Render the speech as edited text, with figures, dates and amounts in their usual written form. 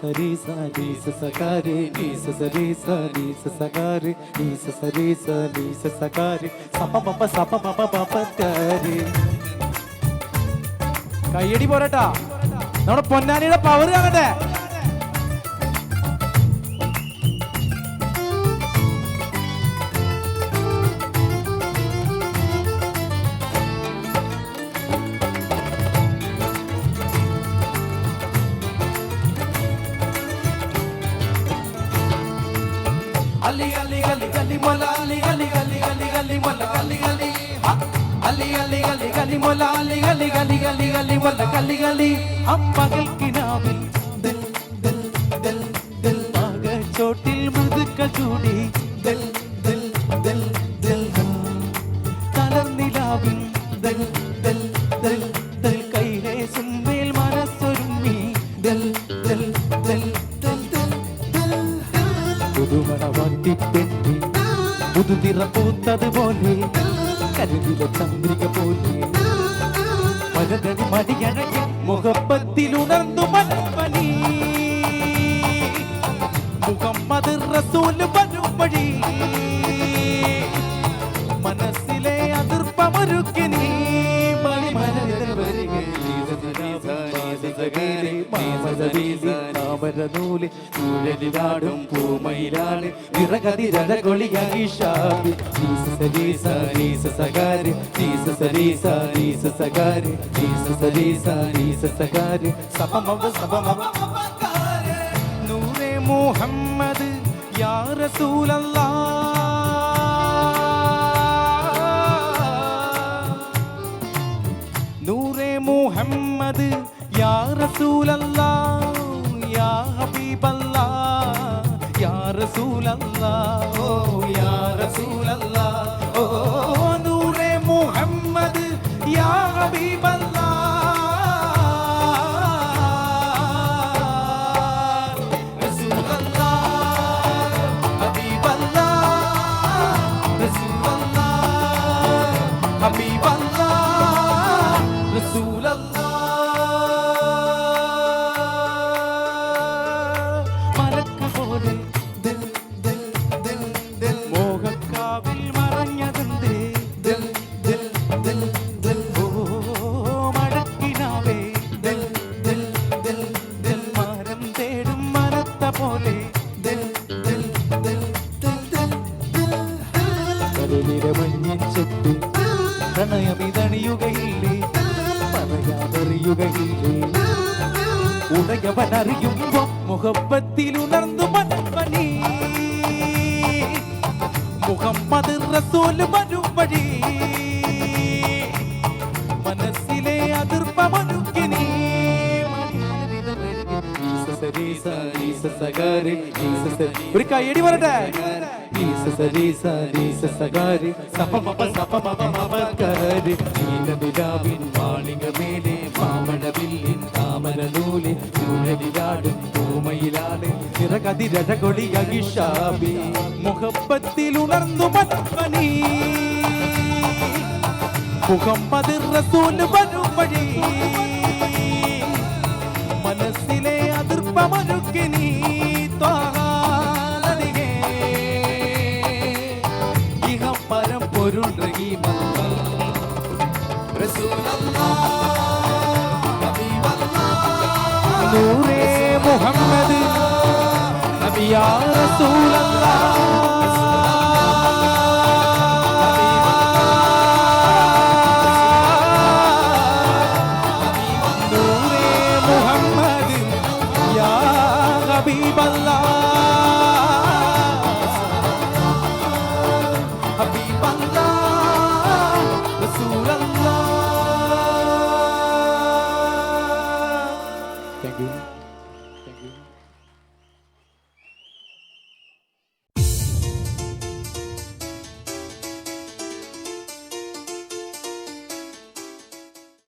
സരി സരി സകാരി നീ സരി സരി സകാരി നീ സരി സരി സകാരി സപ പപ സപ പപ പപകാരി. കയ്യടി പോരട്ടാ, നമ്മുടെ പൊന്നാനിയുടെ പവർ കാണട്ടെ. Ali ali ali ali mola ali ali ali ali ali mola ali ali ali ali ali ali mola ali ali ali ali ali mola ali ali അമ്പകൽ കിനാവിൽ ദിൽ ദിൽ ദിൽ ദിൽ ചോട്ടിൽ മുതുക്ക ചൂടി ദിൽ ദിൽ ദിൽ ദിൽ കലർനിലാവിൽ ദിൽ ദിൽ ദിൽ ദിൽ കൈരേ സുമ്പേൽ മനസ്സൊരുങ്ങി ദിൽ ദിൽ ദിൽ ദിൽ ദിൽ പുതുമണ വട്ടിപ്പെട്ടി പുതുതിറ പൂത്തതുപോലെ കരുതില ചന്ദ്രിക പോലെ മരതടി മടിയഴകി മുഖപ്പത്തിലുണർന്നു മനപ്പനി മുഹമ്മദ് റസൂൽ വരും വഴി മനസ്സിലെ അതിർപ്പമൊരുക്കി നീ ൂലിലാടും പൂമയിലാണ് നിറകതിരകൊളിയായി ഷാബി സരി സരി സകാരി സരി സരി സകാരി സരി സരി സകാരി സപമവ സപമവ നൂറേ മുഹമ്മദ് യാ റസൂലല്ലാഹ് നൂറേ മുഹമ്മദ് യാ റസൂലല്ലാഹ് യാ ഹബീബല്ലാഹ് യാ റസൂലല്ലാഹ് ഓ യാ റസൂലല്ലാഹ് ഓ നൂറേ മുഹമ്മദ് യാ ഹബീബല്ലാഹ് റസൂലല്ലാഹ് ഹബീബല്ലാഹ് റസൂലല്ലാഹ് ഹബീബല്ലാഹ് റസൂലല്ലാഹ് പ്രണയമിതണിയുകയില്ലേ പറയാതറിയുകയില്ലേ ഉടയവനറിയുമ്പോ മുഹബത്തിലുണർന്നു മനപ്പനി മുഹമ്മദ് റസൂൽ വരും വഴി മനസ്സിലെ അതിർപ്പമൊരുക്കി നീ ഒരു കയ്യടി പറട്ടെ സരി സരി സകാരി സപമപ സപമപമപകാരി നീലനിലാവിൻ മാളികമേലെ മാമഴവില്ലിൻ താമരനൂലിൻ ചൂഴലിലാടും പൂമയിലാണ് നിറകതിരകൊളിയായി ഷാബി മുഹബത്തിലുണർന്നു മനപ്പനി മുഹമ്മദ് റസൂൽ വരും വഴി മനസ്സിലെ അതിർപ്പമൊരുക്കി നീ പരം പൊരുൾ നൂറേ മുഹമ്മദ് നബിയാ റസൂലല്ലാഹ് നൂറേ മുഹമ്മദ് യാ ഹബീബല്ലാഹ് Thank you.